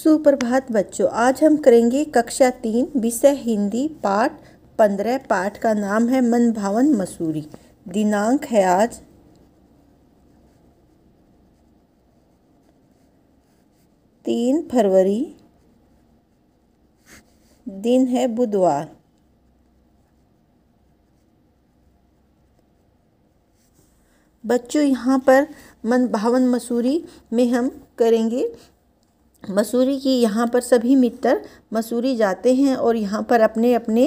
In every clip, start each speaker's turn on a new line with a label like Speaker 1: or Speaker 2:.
Speaker 1: सुप्रभात बच्चों, आज हम करेंगे कक्षा 3 विषय हिंदी पाठ 15। पाठ का नाम है मन भावन मसूरी। दिनांक है आज 3 फरवरी, दिन है बुधवार। बच्चों, यहाँ पर मन भावन मसूरी में हम करेंगे मसूरी की। यहाँ पर सभी मित्र मसूरी जाते हैं और यहाँ पर अपने अपने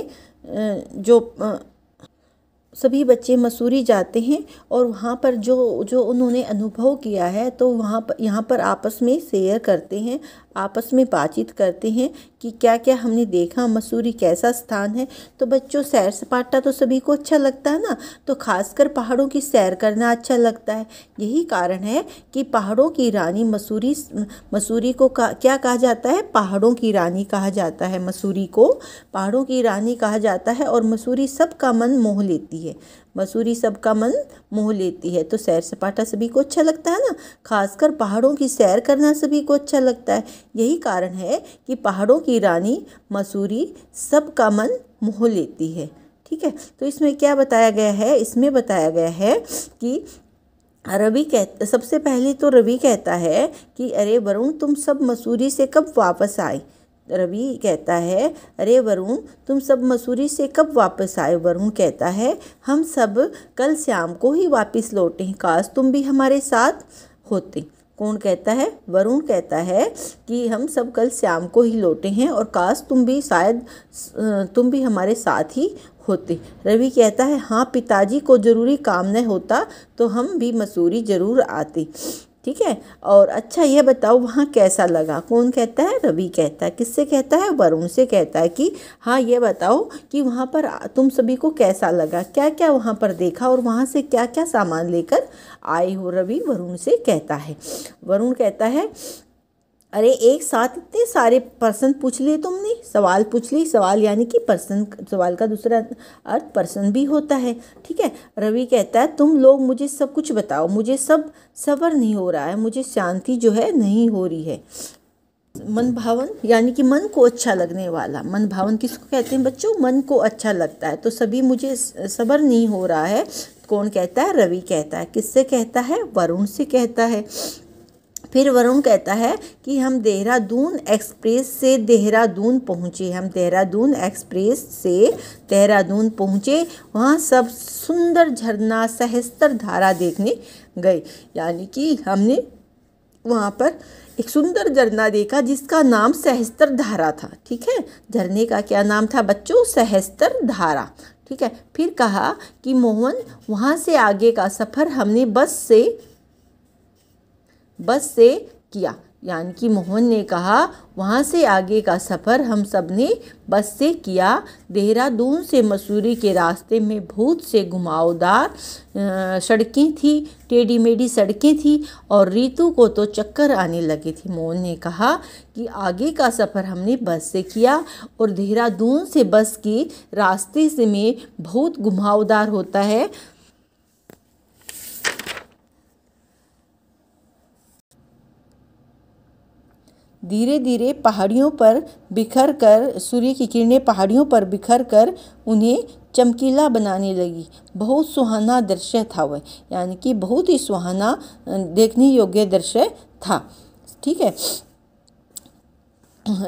Speaker 1: सभी बच्चे मसूरी जाते हैं और वहाँ पर जो उन्होंने अनुभव किया है तो यहाँ पर आपस में शेयर करते हैं, आपस में बातचीत करते हैं कि क्या क्या हमने देखा, मसूरी कैसा स्थान है। तो बच्चों, सैर सपाटा तो सभी को अच्छा लगता है ना, तो खासकर पहाड़ों की सैर करना अच्छा लगता है। यही कारण है कि पहाड़ों की रानी मसूरी को क्या कहा जाता है? पहाड़ों की रानी कहा जाता है। मसूरी को पहाड़ों की रानी कहा जाता है और मसूरी सबका मन मोह लेती है। मसूरी सबका मन मोह लेती है। तो सैर सपाटा सभी को अच्छा लगता है ना, खासकर पहाड़ों की सैर करना सभी को अच्छा लगता है। यही कारण है कि पहाड़ों की रानी मसूरी सबका मन मोह लेती है। ठीक है, तो इसमें क्या बताया गया है? इसमें बताया गया है कि सबसे पहले तो रवि कहता है कि अरे वरुण, तुम सब मसूरी से कब वापस आए? रवि कहता है, अरे वरुण, तुम सब मसूरी से कब वापस आए? वरुण कहता है, हम सब कल शाम को ही वापस लौटे हैं, काश तुम भी हमारे साथ होते। कौन कहता है? वरुण कहता है कि हम सब कल शाम को ही लौटे हैं और काश तुम भी हमारे साथ ही होते। रवि कहता है, हाँ पिताजी को ज़रूरी काम न होता तो हम भी मसूरी ज़रूर आते। ठीक है, और अच्छा ये बताओ वहाँ कैसा लगा? कौन कहता है? रवि कहता है। किससे कहता है? वरुण से कहता है कि हाँ ये बताओ कि वहाँ पर तुम सभी को कैसा लगा, क्या क्या वहाँ पर देखा और वहाँ से क्या क्या सामान लेकर आए हो? रवि वरुण से कहता है। वरुण कहता है, अरे एक साथ इतने सारे प्रश्न पूछ लिए तुमने, सवाल पूछ ली। सवाल यानी कि प्रश्न, सवाल का दूसरा अर्थ प्रश्न भी होता है। ठीक है, रवि कहता है, तुम लोग मुझे सब कुछ बताओ, मुझे सब्र नहीं हो रहा है, मुझे शांति जो है नहीं हो रही है। मन भावन यानी कि मन को अच्छा लगने वाला। मन भावन किसको कहते हैं बच्चों? मन को अच्छा लगता है। तो सभी मुझे सब्र नहीं हो रहा है। कौन कहता है? रवि कहता है। किससे कहता है? वरुण से कहता है। फिर वरुण कहता है कि हम देहरादून एक्सप्रेस से देहरादून पहुँचे। हम देहरादून एक्सप्रेस से देहरादून पहुँचे। वहाँ सब सुंदर झरना सहस्त्र धारा देखने गए। यानी कि हमने वहाँ पर एक सुंदर झरना देखा जिसका नाम सहस्त्र धारा था। ठीक है, झरने का क्या नाम था बच्चों? सहस्त्र धारा। ठीक है, फिर कहा कि मोहन, वहाँ से आगे का सफ़र हमने बस से किया। यानी कि मोहन ने कहा वहाँ से आगे का सफ़र हम सब ने बस से किया। देहरादून से मसूरी के रास्ते में बहुत से घुमावदार सड़कें थी, टेढ़ी मेढ़ी सड़कें थी और रीतू को तो चक्कर आने लगे थे। मोहन ने कहा कि आगे का सफ़र हमने बस से किया और देहरादून से बस के रास्ते से में बहुत घुमावदार होता है। धीरे धीरे पहाड़ियों पर बिखर कर सूर्य की किरणें पहाड़ियों पर बिखर कर उन्हें चमकीला बनाने लगी। बहुत सुहाना दृश्य था वह, यानी कि बहुत ही सुहाना देखने योग्य दृश्य था। ठीक है,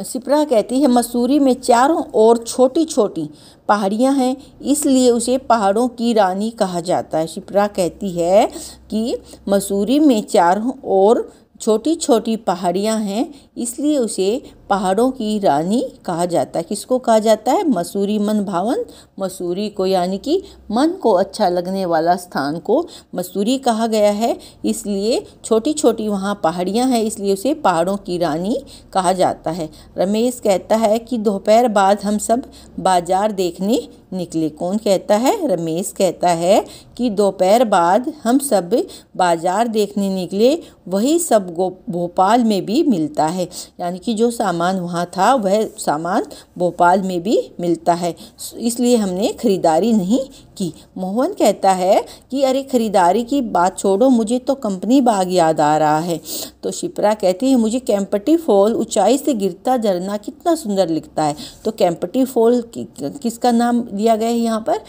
Speaker 1: शिप्रा कहती है, मसूरी में चारों ओर छोटी छोटी पहाड़ियाँ हैं, इसलिए उसे पहाड़ों की रानी कहा जाता है। शिप्रा कहती है कि मसूरी में चारों ओर छोटी छोटी पहाड़ियाँ हैं, इसलिए उसे पहाड़ों की रानी कहा जाता है। किसको कहा जाता है? मसूरी, मन भावन मसूरी को, यानी कि मन को अच्छा लगने वाला स्थान को मसूरी कहा गया है। इसलिए छोटी छोटी वहाँ पहाड़ियाँ हैं, इसलिए उसे पहाड़ों की रानी कहा जाता है। रमेश कहता है कि दोपहर बाद हम सब बाजार देखने निकले। कौन कहता है? रमेश कहता है कि दोपहर बाद हम सब बाजार देखने निकले। वही सब भोपाल में भी मिलता है, यानी कि जो सामान वहाँ था वह सामान भोपाल में भी मिलता है, इसलिए हमने खरीदारी नहीं की। मोहन कहता है कि अरे खरीदारी की बात छोड़ो, मुझे तो कंपनी बाग याद आ रहा है। तो शिप्रा कहती है मुझे केम्प्टी फॉल, ऊंचाई से गिरता झरना कितना सुंदर लिखता है। तो केम्प्टी फॉल किसका नाम दिया गया है यहाँ पर?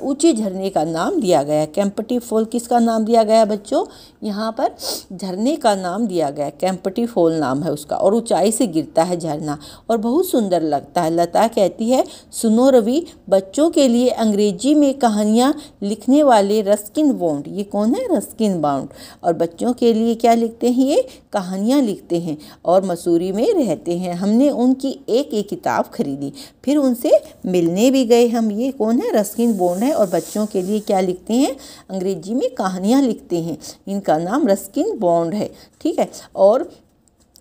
Speaker 1: ऊंचे झरने का नाम दिया गया है। केम्प्टी फॉल किसका नाम दिया गया है बच्चों? यहाँ पर झरने का नाम दिया गया है, केम्प्टी फॉल नाम है उसका, और ऊंचाई से गिरता है झरना और बहुत सुंदर लगता है। लता कहती है सुनो रवि, बच्चों के लिए अंग्रेजी में कहानियाँ लिखने वाले रस्किन बॉन्ड, ये कौन है? रस्किन बॉन्ड, और बच्चों के लिए क्या लिखते हैं? ये कहानियाँ लिखते हैं और मसूरी में रहते हैं। हमने उनकी एक एक किताब खरीदी, फिर उनसे मिलने भी गए हम। ये कौन है? रस्किन बॉन्ड है, और बच्चों के लिए क्या लिखते हैं? अंग्रेजी में कहानियाँ लिखते हैं। इनका नाम रस्किन बॉन्ड है, ठीक है। और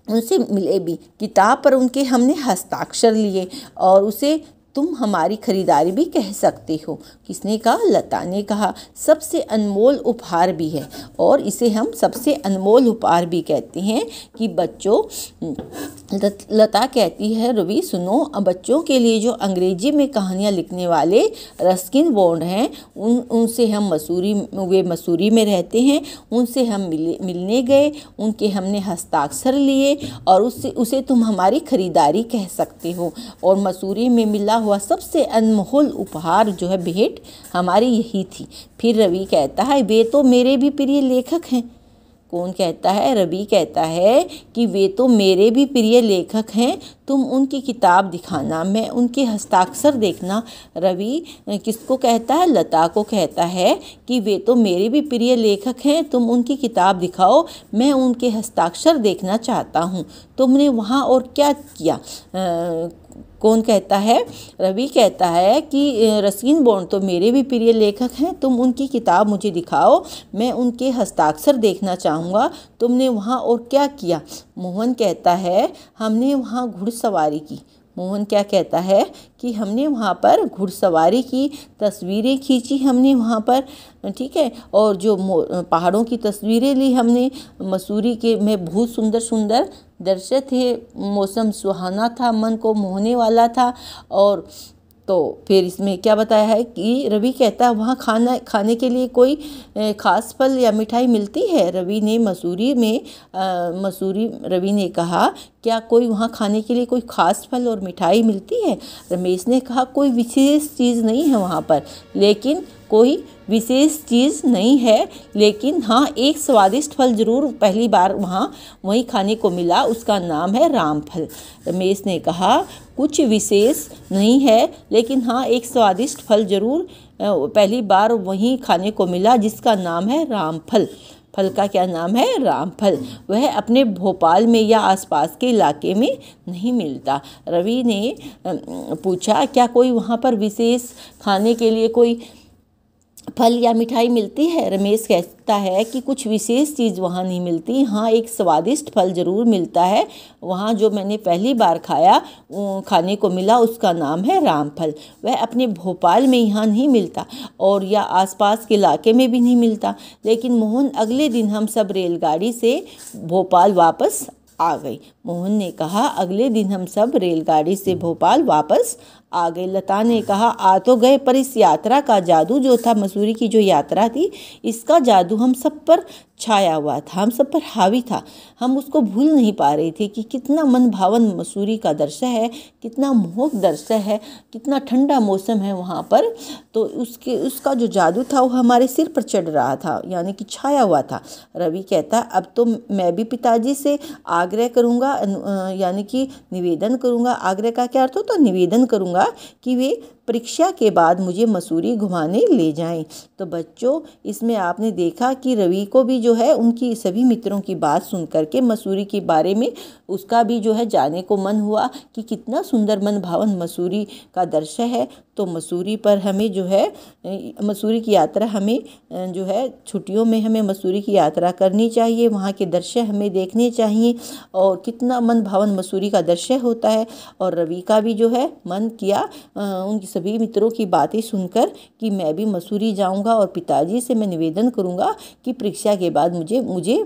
Speaker 1: उनसे मिले भी, किताब पर उनके हमने हस्ताक्षर लिए और उसे तुम हमारी खरीदारी भी कह सकते हो। किसने कहा? लता ने कहा। सबसे अनमोल उपहार भी है, और इसे हम सबसे अनमोल उपहार भी कहते हैं कि बच्चों, लता कहती है रवि सुनो, अब बच्चों के लिए जो अंग्रेजी में कहानियाँ लिखने वाले रस्किन बॉन्ड हैं उनसे हम वे मसूरी में रहते हैं, उनसे हम मिलने गए, उनके हमने हस्ताक्षर लिए और उसे तुम हमारी खरीदारी कह सकते हो। और मसूरी में मिला हुआ सबसे अनमोल उपहार जो है भेंट हमारी यही थी। फिर रवि कहता है वे तो मेरे भी प्रिय लेखक हैं। कौन कहता है? रवि कहता है कि वे तो मेरे भी प्रिय लेखक हैं, तुम उनकी किताब दिखाना, मैं उनके हस्ताक्षर देखना। रवि किसको कहता है? लता को कहता है कि वे तो मेरे भी प्रिय लेखक हैं, तुम उनकी किताब दिखाओ, मैं उनके हस्ताक्षर देखना चाहता हूँ। तुमने वहाँ और क्या किया? कौन कहता है? रवि कहता है कि रस्किन बॉन्ड तो मेरे भी प्रिय लेखक हैं, तुम उनकी किताब मुझे दिखाओ, मैं उनके हस्ताक्षर देखना चाहूँगा। तुमने वहाँ और क्या किया? मोहन कहता है हमने वहाँ घुड़सवारी की। मोहन क्या कहता है कि हमने वहाँ पर घुड़सवारी की, तस्वीरें खींची हमने वहाँ पर, ठीक है, और जो पहाड़ों की तस्वीरें ली हमने। मसूरी के में बहुत सुंदर सुंदर दृश्य थे, मौसम सुहाना था, मन को मोहने वाला था। और तो फिर इसमें क्या बताया है कि रवि कहता है वहाँ खाने के लिए कोई ख़ास फल या मिठाई मिलती है? रवि ने कहा क्या कोई वहाँ खाने के लिए कोई ख़ास फल और मिठाई मिलती है? रमेश ने कहा कोई विशेष चीज़ नहीं है वहाँ पर, लेकिन हाँ एक स्वादिष्ट फल ज़रूर पहली बार वहीं खाने को मिला, उसका नाम है रामफल। रमेश ने कहा कुछ विशेष नहीं है, लेकिन हाँ एक स्वादिष्ट फल ज़रूर पहली बार वहीं खाने को मिला, जिसका नाम है रामफल। फल का क्या नाम है? रामफल। वह अपने भोपाल में या आसपास के इलाके में नहीं मिलता। रवि ने पूछा क्या कोई वहाँ पर विशेष खाने के लिए कोई फल या मिठाई मिलती है? रमेश कहता है कि कुछ विशेष चीज़ वहाँ नहीं मिलती, हाँ एक स्वादिष्ट फल ज़रूर मिलता है वहाँ, जो मैंने पहली बार खाने को मिला, उसका नाम है रामफल। वह अपने भोपाल में यहाँ नहीं मिलता और या आसपास के इलाके में भी नहीं मिलता। लेकिन मोहन अगले दिन हम सब रेलगाड़ी से भोपाल वापस आ गए। मोहन ने कहा अगले दिन हम सब रेलगाड़ी से भोपाल वापस आ गए। लता ने कहा आ तो गए, पर इस यात्रा का जादू जो था, मसूरी की जो यात्रा थी, इसका जादू हम सब पर छाया हुआ था, हम सब पर हावी था। हम उसको भूल नहीं पा रहे थे कि कितना मन भावन मसूरी का दृश्य है, कितना मोहक दृश्य है, कितना ठंडा मौसम है वहाँ पर। तो उसका जो जादू था वो हमारे सिर पर चढ़ रहा था, यानी कि छाया हुआ था। रवि कहता अब तो मैं भी पिताजी से आग्रह करूँगा, यानी कि निवेदन करूँगा। आग्रह का क्या अर्थ होता? निवेदन करूँगा कि वे परीक्षा के बाद मुझे मसूरी घुमाने ले जाएं। तो बच्चों इसमें आपने देखा कि रवि को भी जो है उनकी सभी मित्रों की बात सुन करके मसूरी के बारे में उसका भी जो है जाने को मन हुआ कि कितना सुंदर मन भावन मसूरी का दृश्य है। तो मसूरी पर हमें जो है मसूरी की यात्रा हमें जो है छुट्टियों में हमें मसूरी की यात्रा करनी चाहिए, वहाँ के दृश्य हमें देखने चाहिए और कितना मन भावन मसूरी का दृश्य होता है। और रवि का भी जो है मन किया उनकी सभी मित्रों की बातें सुनकर कि मैं भी मसूरी जाऊंगा और पिताजी से मैं निवेदन करूंगा कि परीक्षा के बाद मुझे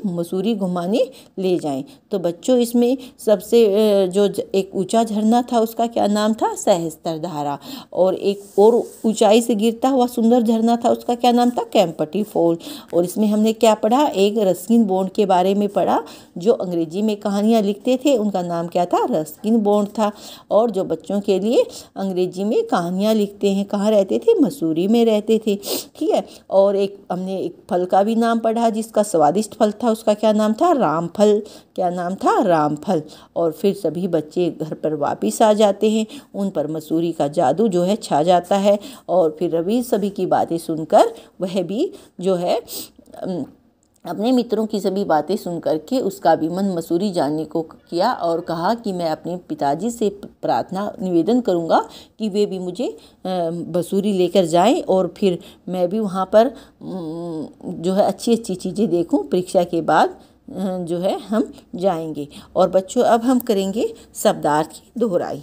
Speaker 1: मसूरी घुमाने ले जाएं। तो बच्चों इसमें सबसे जो एक ऊंचा झरना था उसका क्या नाम था? सहस्त्रधारा। और एक और ऊंचाई से गिरता हुआ सुंदर झरना था, उसका क्या नाम था? केम्प्टी फॉल। और इसमें हमने क्या पढ़ा? एक रस्किन बॉन्ड के बारे में पढ़ा। जो अंग्रेजी में कहानियाँ लिखते थे उनका नाम क्या था? रस्किन बॉन्ड था। और जो बच्चों के लिए अंग्रेजी में कहानियाँ लिखते हैं कहाँ रहते थे? मसूरी में रहते थे। ठीक है। और हमने एक फल का भी नाम पढ़ा जिसका स्वादिष्ट फल था, उसका क्या नाम था? रामफल। क्या नाम था? रामफल। और फिर सभी बच्चे घर पर वापस आ जाते हैं, उन पर मसूरी का जादू जो है छा जाता है। और फिर रवि सभी की बातें सुनकर वह भी जो है अपने मित्रों की सभी बातें सुन करके उसका भी मन मसूरी जाने को किया और कहा कि मैं अपने पिताजी से प्रार्थना निवेदन करूंगा कि वे भी मुझे मसूरी लेकर जाएं और फिर मैं भी वहाँ पर जो है अच्छी अच्छी चीज़ें देखूं। परीक्षा के बाद जो है हम जाएंगे। और बच्चों अब हम करेंगे शब्दार्थ की दोहराई।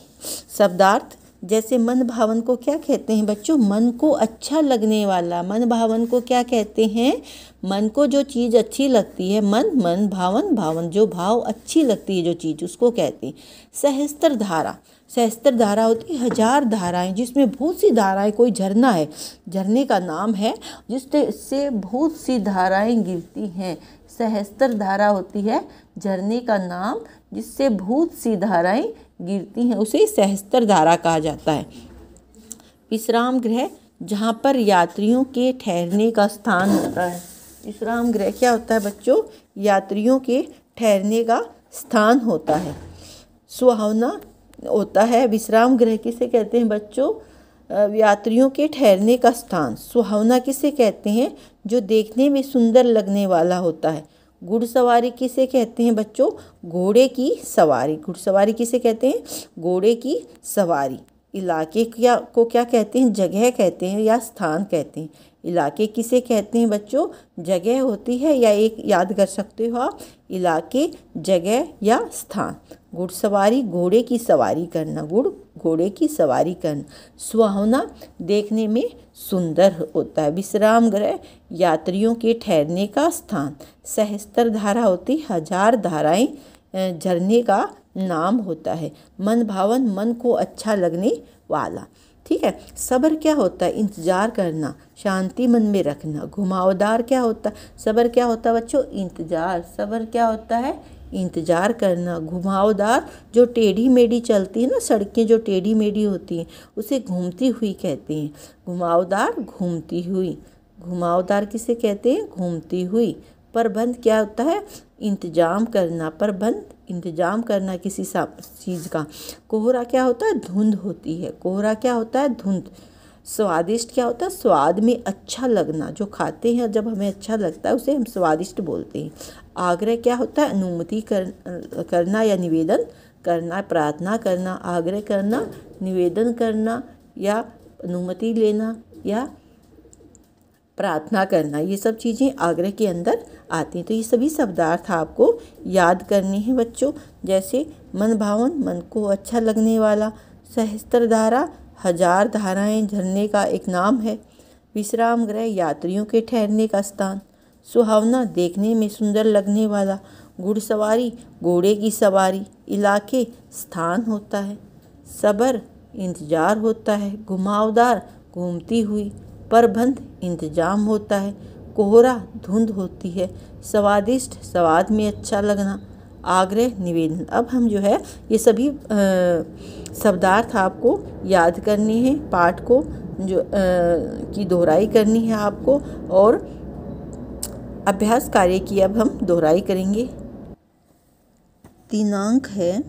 Speaker 1: शब्दार्थ जैसे मन भावन को क्या कहते हैं बच्चों? मन को अच्छा लगने वाला। मन भावन को क्या कहते हैं? मन को जो चीज़ अच्छी लगती है, मन भावन, भावन जो भाव अच्छी लगती है जो चीज़, उसको कहते हैं। सहस्त्र धारा। सहस्त्र धारा होती है 1000 धाराएं, जिसमें बहुत सी धाराएं, कोई झरना है, झरने का नाम है जिससे बहुत सी धाराएं गिरती हैं। सहस्त्र धारा होती है झरने का नाम जिससे बहुत सी धाराएं गिरती हैं, उसे सहस्त्र धारा कहा जाता है। विश्राम गृह, जहाँ पर यात्रियों के ठहरने का स्थान होता है। विश्राम गृह क्या होता है बच्चों? यात्रियों के ठहरने का स्थान होता है। सुहावना होता है। विश्राम गृह किसे कहते हैं बच्चों? यात्रियों के ठहरने का स्थान। सुहावना किसे कहते हैं? जो देखने में सुंदर लगने वाला होता है। घुड़सवारी किसे कहते हैं बच्चों? घोड़े की सवारी। घुड़सवारी किसे कहते हैं? घोड़े की सवारी। इलाके को क्या कहते हैं? जगह कहते हैं या स्थान कहते हैं। इलाके किसे कहते हैं बच्चों? जगह होती है या एक याद कर सकते हो आप, इलाके, जगह या स्थान। घुड़सवारी घोड़े की सवारी करना, घोड़े की सवारी करना। सुहावना देखने में सुंदर होता है। विश्राम गृह यात्रियों के ठहरने का स्थान। सहस्त्र धारा होती 1000 धाराएं झरने का नाम होता है। मन भावन मन को अच्छा लगने वाला। ठीक है। सब्र क्या होता है? इंतजार करना, शांति मन में रखना। घुमावदार क्या होता है? सब्र क्या होता है बच्चों? इंतजार। सब्र क्या होता है? इंतजार करना। घुमावदार जो टेढ़ी मेढ़ी चलती है ना, सड़कें जो टेढ़ी मेढ़ी होती हैं उसे घूमती हुई कहते हैं। घुमावदार घूमती हुई। घुमावदार किसे कहते हैं? घूमती हुई। प्रबंध क्या होता है? इंतजाम करना। प्रबंध इंतजाम करना किसी चीज़ का। कोहरा क्या होता है? धुंध होती है। कोहरा क्या होता है? धुंध। स्वादिष्ट क्या होता है? स्वाद में अच्छा लगना। जो खाते हैं जब हमें अच्छा लगता है उसे हम स्वादिष्ट बोलते हैं। आग्रह क्या होता है? अनुमति करना या निवेदन करना, प्रार्थना करना। आग्रह करना, निवेदन करना या अनुमति लेना या प्रार्थना करना, ये सब चीज़ें आग्रह के अंदर आती हैं। तो ये सभी शब्दार्थ आपको याद करने हैं बच्चों। जैसे मन भावन मन को अच्छा लगने वाला। सहस्त्र धारा 1000 धाराएं झरने का एक नाम है। विश्राम गृह यात्रियों के ठहरने का स्थान। सुहावना देखने में सुंदर लगने वाला। घुड़सवारी घोड़े की सवारी। इलाके स्थान होता है। सब्र इंतजार होता है। घुमावदार घूमती हुई। प्रबंध इंतजाम होता है। कोहरा धुंध होती है। स्वादिष्ट स्वाद में अच्छा लगना। आग्रह निवेदन। अब हम जो है ये सभी शब्दार्थ आपको याद करने हैं। पाठ को जो की दोहराई करनी है आपको, और अभ्यास कार्य की अब हम दोहराई करेंगे। दिनांक है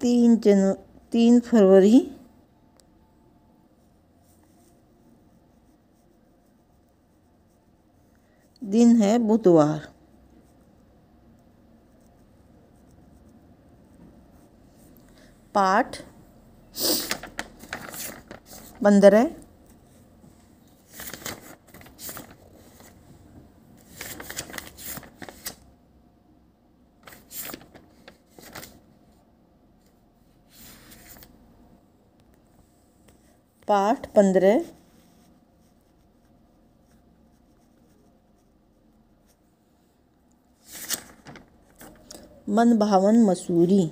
Speaker 1: 3 फरवरी 2023। दिन है बुधवार। पाठ 15। पाठ 15। मनभावन मसूरी,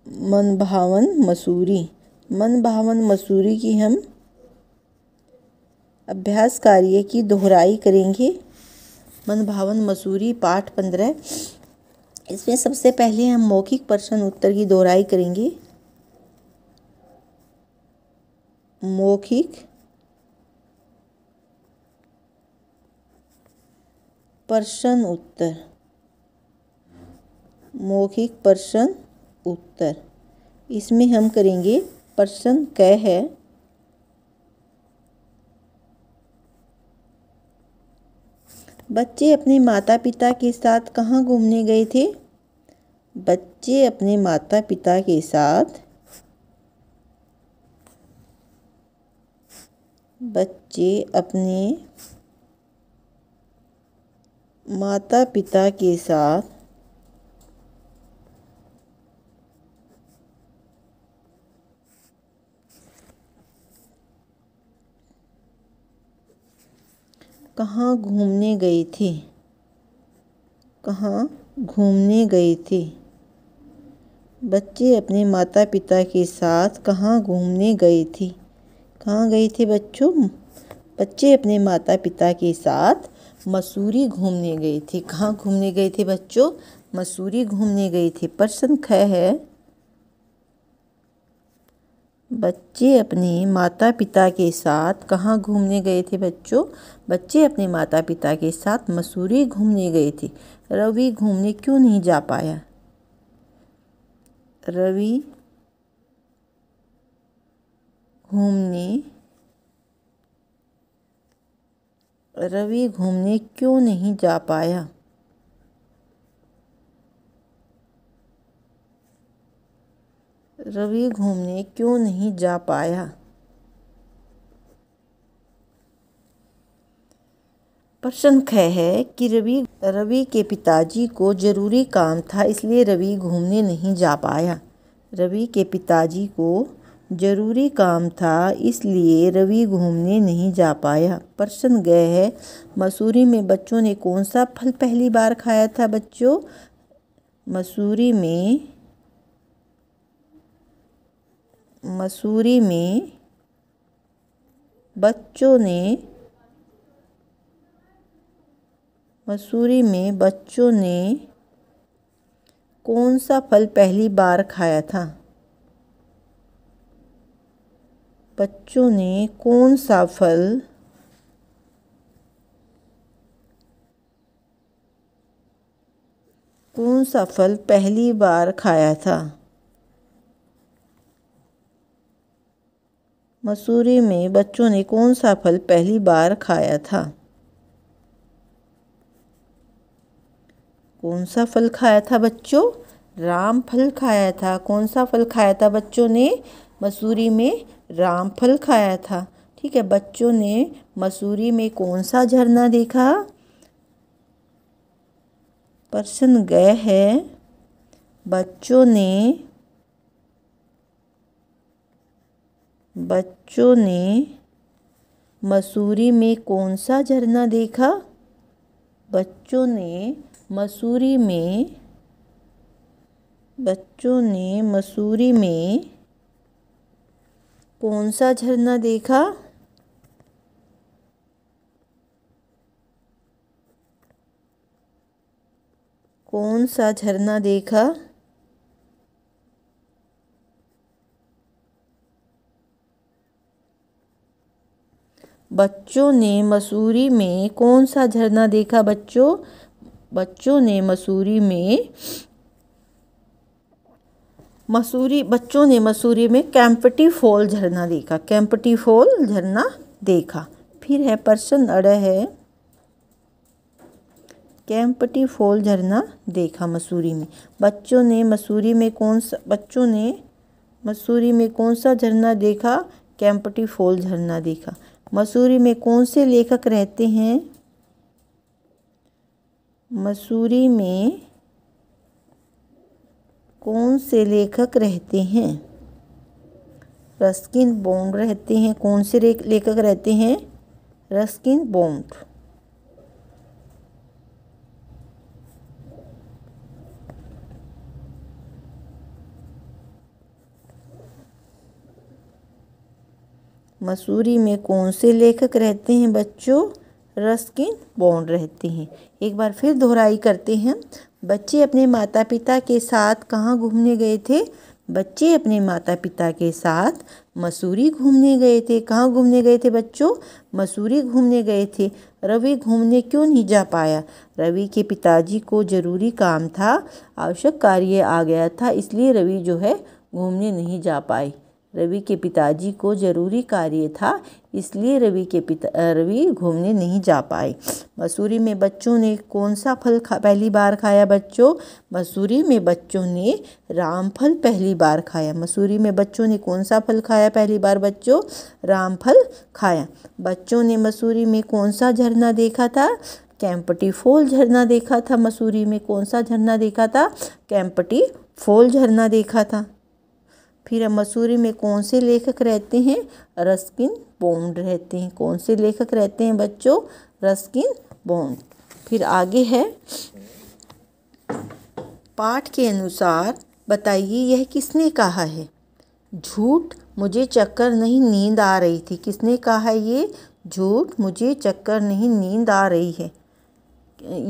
Speaker 1: मनभावन मसूरी। मनभावन मसूरी की हम अभ्यास कार्य की दोहराई करेंगे। मनभावन मसूरी पाठ 15। इसमें सबसे पहले हम मौखिक प्रश्न उत्तर की दोहराई करेंगे। मौखिक प्रश्न उत्तर, मौखिक प्रश्न उत्तर। इसमें हम करेंगे प्रश्न क है, बच्चे अपने माता पिता के साथ कहाँ घूमने गए थे? बच्चे अपने माता पिता के साथ, बच्चे अपने माता पिता के साथ कहाँ घूमने गए थे? कहाँ घूमने गए थे? बच्चे अपने माता पिता के साथ कहाँ घूमने गए थे? कहाँ गए थे बच्चों? बच्चे अपने माता पिता के साथ मसूरी घूमने गए थे। कहाँ घूमने गए थे बच्चों? मसूरी घूमने गए थे। प्रश्न ख है, बच्चे अपने माता पिता के साथ कहाँ घूमने गए थे बच्चों? बच्चे अपने माता पिता के साथ मसूरी घूमने गए थे। रवि घूमने क्यों नहीं जा पाया? रवि घूमने क्यों नहीं जा पाया? रवि घूमने क्यों नहीं जा पाया? प्रश्न ख है कि रवि के पिताजी को जरूरी काम था, इसलिए रवि घूमने नहीं जा पाया। रवि के पिताजी को जरूरी काम था, इसलिए रवि घूमने नहीं जा पाया। प्रश्न ग है, मसूरी में बच्चों ने कौन सा फल पहली बार खाया था बच्चों? मसूरी में बच्चों ने कौन सा फल पहली बार खाया था? बच्चों ने कौन सा फल पहली बार खाया था? मसूरी में बच्चों ने कौन सा फल पहली बार खाया था? कौन सा फल खाया था बच्चों? राम फल खाया था। कौन सा फल खाया था बच्चों ने? मसूरी में राम फल खाया था। ठीक है, बच्चों ने मसूरी में कौन सा झरना देखा? प्रश्न ग है, बच्चों ने मसूरी में कौन सा झरना देखा? बच्चों ने मसूरी में कौन सा झरना देखा? कौन सा झरना देखा? बच्चों ने मसूरी में कौन सा झरना देखा बच्चों? बच्चों ने मसूरी में कैंपटी फॉल झरना देखा। कैंपटी फॉल झरना देखा। फिर है प्रश्न अड़ है, कैंपटी फॉल झरना देखा मसूरी में। बच्चों ने मसूरी में कौन सा झरना देखा? कैंपटी फॉल झरना देखा। मसूरी में कौन से लेखक रहते हैं? मसूरी में कौन से लेखक रहते हैं? रस्किन बॉन्ड रहते हैं। कौन से लेखक रहते हैं? Ruskin bond. मसूरी में कौन से लेखक रहते हैं बच्चों? रस्किन बॉन्ड रहते हैं। एक बार फिर दोहराई करते हैं। बच्चे अपने माता पिता के साथ कहाँ घूमने गए थे? बच्चे अपने माता पिता के साथ मसूरी घूमने गए थे। कहाँ घूमने गए थे बच्चों? मसूरी घूमने गए थे। रवि घूमने क्यों नहीं जा पाया? रवि के पिताजी को ज़रूरी काम था, आवश्यक कार्य आ गया था, इसलिए रवि जो है घूमने नहीं जा पाए। रवि के पिताजी को ज़रूरी कार्य था, इसलिए रवि घूमने नहीं जा पाए। मसूरी में बच्चों ने कौन सा फल पहली बार खाया बच्चों? मसूरी में बच्चों ने रामफल पहली बार खाया। मसूरी में बच्चों ने कौन सा फल खाया पहली बार बच्चों? रामफल खाया। बच्चों ने मसूरी में कौन सा झरना देखा था? केम्प्टी फॉल झरना देखा था। मसूरी में कौन सा झरना देखा था? केम्प्टी फॉल झरना देखा था। फिर मसूरी में कौन से लेखक रहते हैं? रस्किन बॉन्ड रहते हैं। कौन से लेखक रहते हैं बच्चों? Ruskin bond. फिर आगे है, पाठ के अनुसार बताइए यह किसने कहा है? झूठ, मुझे चक्कर नहीं, नींद आ रही थी। किसने कहा है ये? झूठ, मुझे चक्कर नहीं, नींद आ रही है।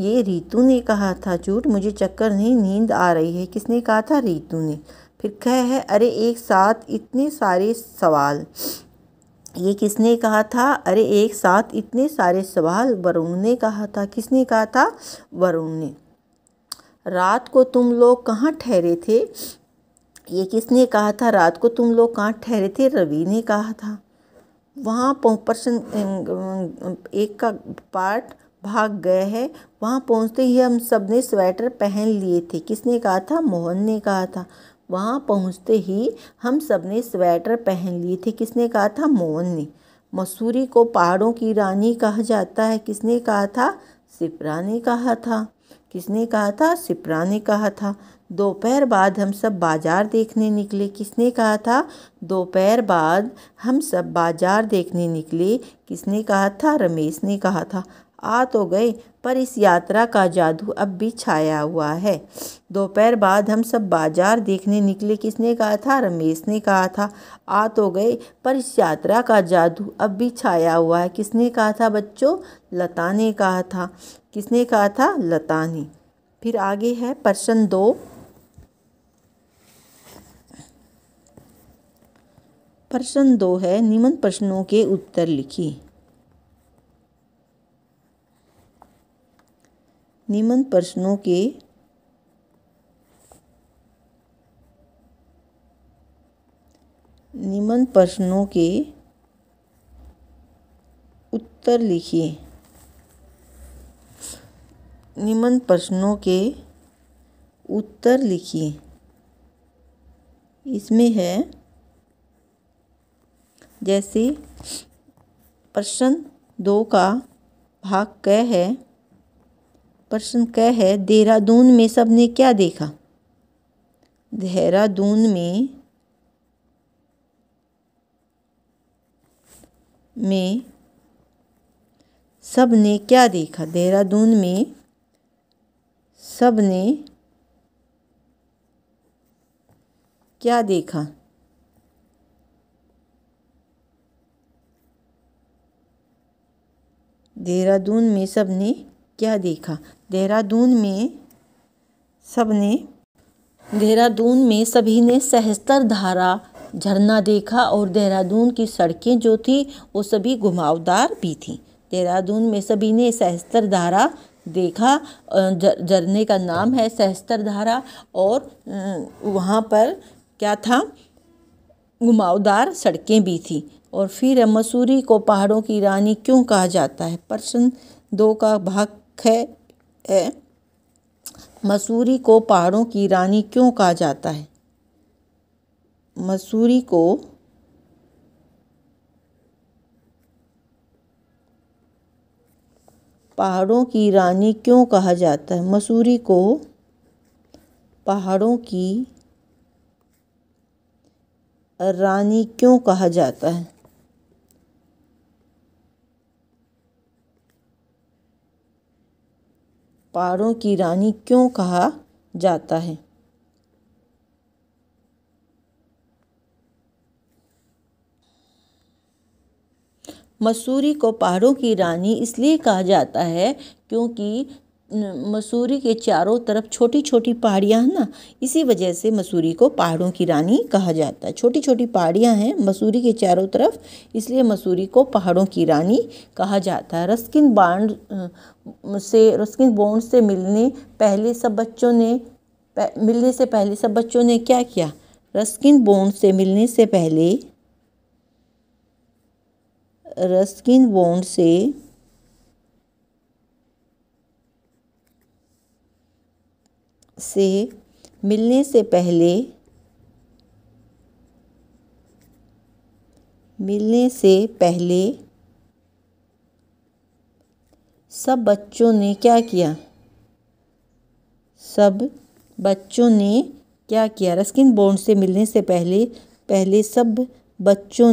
Speaker 1: ये रीतू ने कहा था। झूठ, मुझे चक्कर नहीं, नींद आ रही है। किसने कहा था? रीतू ने। फिर कह है, अरे एक साथ इतने सारे सवाल। ये किसने कहा था? अरे एक साथ इतने सारे सवाल वरुण ने कहा था। किसने कहा था? वरुण ने। रात को तुम लोग कहाँ ठहरे थे? ये किसने कहा था? रात को तुम लोग कहाँ ठहरे थे? रवि ने कहा था। वहाँ प्रश्न एक का पार्ट भाग गए है। वहाँ पहुँचते ही हम सब ने स्वेटर पहन लिए थे। किसने कहा था? मोहन ने कहा था। वहाँ पहुँचते ही हम सब ने स्वेटर पहन लिए थे। किसने कहा था? मोहन ने। मसूरी को पहाड़ों की रानी कहा जाता है। किसने कहा था? शिप्रा ने कहा था। किसने कहा था? शिप्रा ने कहा था। दोपहर बाद हम सब बाजार देखने निकले। किसने कहा था? दोपहर बाद हम सब बाजार देखने निकले। किसने कहा था? रमेश ने कहा था। आ तो गए, पर इस यात्रा का जादू अब भी छाया हुआ है। दोपहर बाद हम सब बाजार देखने निकले। किसने कहा था? रमेश ने कहा था। आ तो गए, पर इस यात्रा का जादू अब भी छाया हुआ है। किसने कहा था बच्चों? लता ने कहा था। किसने कहा था? लता ने। फिर आगे है प्रश्न 2। प्रश्न 2 है, निम्न प्रश्नों के उत्तर लिखिए। निम्न प्रश्नों के उत्तर लिखिए। निम्न प्रश्नों के उत्तर लिखिए। इसमें है, जैसे प्रश्न 2 का भाग क है। प्रश्न क है, देहरादून में सबने क्या देखा? देहरादून में सबने क्या देखा? देहरादून में सबने क्या देखा? देहरादून में सबने क्या देखा? देहरादून में सभी ने सहस्त्रधारा झरना देखा और देहरादून की सड़कें जो थी वो सभी घुमावदार भी थी। देहरादून में सभी ने सहस्त्रधारा देखा। झरने का नाम है सहस्त्रधारा और वहाँ पर क्या था? घुमावदार सड़कें भी थी। और फिर मसूरी को पहाड़ों की रानी क्यों कहा जाता है? प्रश्न 2 का भाग है, मसूरी को पहाड़ों की रानी क्यों कहा जाता है? मसूरी को पहाड़ों की रानी क्यों कहा जाता है? मसूरी को पहाड़ों की रानी क्यों कहा जाता है? पहाड़ों की रानी क्यों कहा जाता है? मसूरी को पहाड़ों की रानी इसलिए कहा जाता है क्योंकि मसूरी के चारों तरफ छोटी छोटी पहाड़ियाँ हैं ना, इसी वजह से मसूरी को पहाड़ों की रानी कहा जाता है। छोटी छोटी पहाड़ियाँ हैं मसूरी के चारों तरफ, इसलिए मसूरी को पहाड़ों की रानी कहा जाता है। रस्किन बॉन्ड से मिलने से पहले सब बच्चों ने क्या किया? रस्किन बॉन्ड से मिलने से पहले सब बच्चों ने क्या किया? रस्किन बॉन्ड से मिलने से पहले सब बच्चों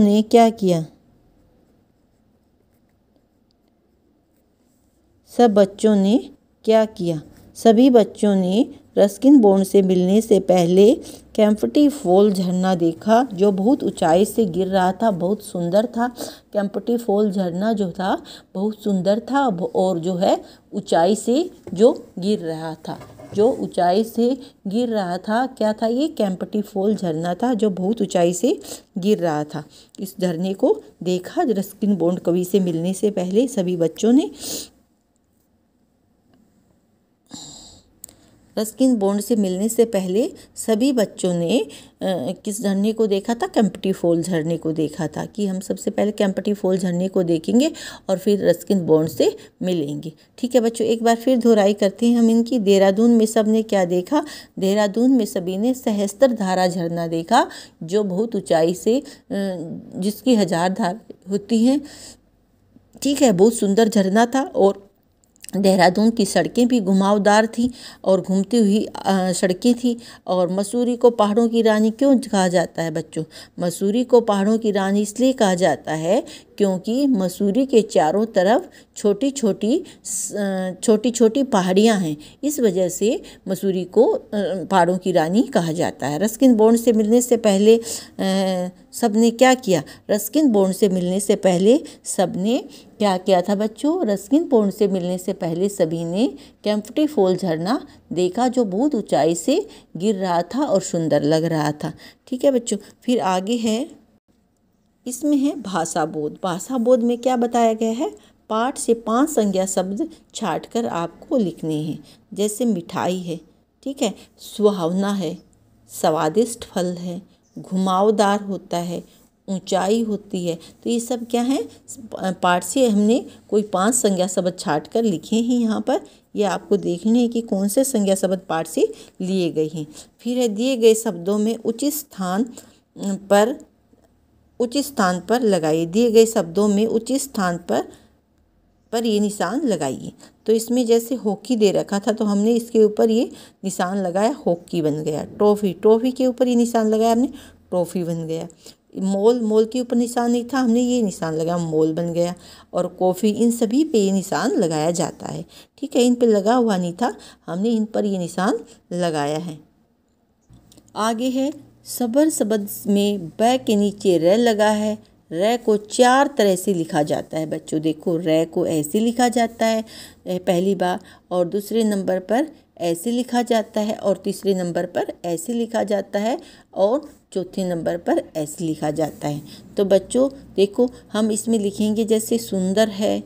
Speaker 1: ने क्या किया? सभी बच्चों ने रस्किन बॉन्ड से मिलने से पहले कैंपटी फॉल झरना देखा, जो बहुत ऊंचाई से गिर रहा था, बहुत सुंदर था। कैंपटी फॉल झरना जो था बहुत सुंदर था और जो है ऊंचाई से जो गिर रहा था। क्या था ये? कैंपटी फॉल झरना था जो बहुत ऊंचाई से गिर रहा था। इस झरने को देखा रस्किन बॉन्ड कवि से मिलने से पहले सभी बच्चों ने। रस्किन बॉन्ड से मिलने से पहले सभी बच्चों ने किस झरने को देखा था? कैंपटी फॉल झरने को देखा था कि हम सबसे पहले कैंपटी फॉल झरने को देखेंगे और फिर रस्किन बॉन्ड से मिलेंगे। ठीक है बच्चों, एक बार फिर दोहराई करते हैं हम इनकी। देहरादून में सब ने क्या देखा? देहरादून में सभी ने सहस्त्रधारा झरना देखा, जो बहुत ऊंचाई से जिसकी 1000 धार होती हैं। ठीक है, बहुत सुंदर झरना था और देहरादून की सड़कें भी घुमावदार थी और घूमती हुई सड़कें थी। और मसूरी को पहाड़ों की रानी क्यों कहा जाता है बच्चों? मसूरी को पहाड़ों की रानी इसलिए कहा जाता है क्योंकि मसूरी के चारों तरफ छोटी छोटी पहाड़ियाँ हैं, इस वजह से मसूरी को पहाड़ों की रानी कहा जाता है। रस्किन बॉन्ड से मिलने से पहले सब ने क्या किया? रस्किन बॉन्ड से मिलने से पहले सब ने क्या किया था बच्चों? रस्किन बॉन्ड से मिलने से पहले सभी ने कैंपटी फॉल झरना देखा, जो बहुत ऊंचाई से गिर रहा था और सुंदर लग रहा था। ठीक है बच्चों, फिर आगे है, इसमें है भाषा बोध। भाषा बोध में क्या बताया गया है? पाठ से 5 संज्ञा शब्द छांटकर आपको लिखने हैं। जैसे मिठाई है, ठीक है, सुहावना है, स्वादिष्ट फल है, घुमावदार होता है, ऊंचाई होती है। तो ये सब क्या है? पाठ से हमने कोई 5 संज्ञा शब्द छांट कर लिखे हैं यहाँ पर। ये आपको देखने हैं कि कौन से संज्ञा शब्द पाठ से लिए गए हैं। फिर है दिए गए शब्दों में उचित स्थान पर लगाइए। दिए गए शब्दों में उचित स्थान पर ये निशान लगाइए। तो इसमें जैसे हॉकी दे रखा था तो हमने इसके ऊपर ये निशान लगाया, हॉकी बन गया। टॉफ़ी के ऊपर ये निशान लगाया हमने, टॉफ़ी बन गया। मॉल के ऊपर निशान नहीं था, हमने ये निशान लगाया, मॉल बन गया। और कॉफ़ी, इन सभी पे ये निशान लगाया जाता है। ठीक है, इन पे लगा हुआ नहीं था, हमने इन पर ये निशान लगाया है। आगे है सबर शब्द में ब के नीचे र लगा है। र को 4 तरह से लिखा जाता है बच्चों। देखो, र को ऐसे लिखा जाता है पहली बार, और दूसरे नंबर पर ऐसे लिखा जाता है, और तीसरे नंबर पर ऐसे लिखा जाता है, और चौथे नंबर पर ऐसे लिखा जाता है। तो बच्चों देखो, हम इसमें लिखेंगे जैसे सुंदर है,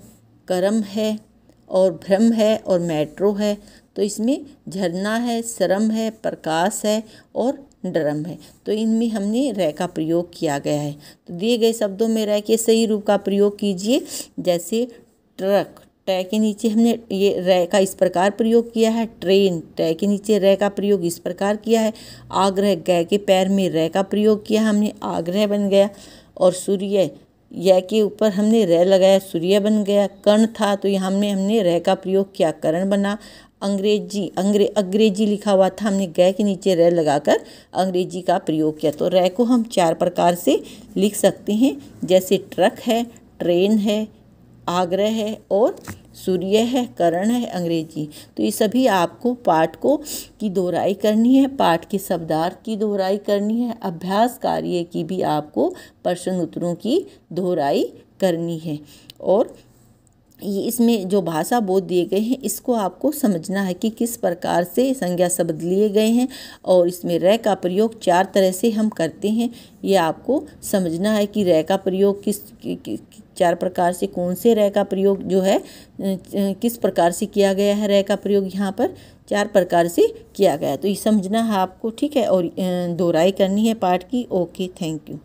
Speaker 1: करम है, और भ्रम है, और मेट्रो है। तो इसमें झरना है, शरम है, प्रकाश है, और ड्रम है। तो इनमें हमने र का प्रयोग किया गया है। तो दिए गए शब्दों में र के सही रूप का प्रयोग कीजिए। जैसे ट्रक, ट के नीचे हमने ये र का इस प्रकार प्रयोग किया है। ट्रेन, ट के नीचे र का प्रयोग इस प्रकार किया है। आग्रह, ग के पैर में र का प्रयोग किया हमने, आग्रह बन गया। और सूर्य, य के ऊपर हमने र लगाया, सूर्य बन गया। कर्ण था तो यहाँ हमने र का प्रयोग किया, कर्ण बना। अंग्रेजी लिखा हुआ था, हमने ग के नीचे र लगाकर अंग्रेजी का प्रयोग किया। तो र को हम 4 प्रकार से लिख सकते हैं, जैसे ट्रक है, ट्रेन है, आग्रह है, और सूर्य है, कर्ण है, अंग्रेजी। तो ये सभी आपको पाठ की दोहराई करनी है, पाठ के शब्दार्थ की दोहराई करनी है, अभ्यास कार्य की भी आपको प्रश्न उत्तरों की दोहराई करनी है। और ये इसमें जो भाषा बोध दिए गए हैं इसको आपको समझना है कि किस प्रकार से संज्ञा शब्द लिए गए हैं, और इसमें रह का प्रयोग 4 तरह से हम करते हैं। ये आपको समझना है कि रह का प्रयोग किस 4 प्रकार से, कौन से रह का प्रयोग जो है किस प्रकार से किया गया है। रह का प्रयोग यहाँ पर 4 प्रकार से किया गया है, तो ये समझना है आपको, ठीक है। और दोहराई करनी है पाठ की। Okay, thank you.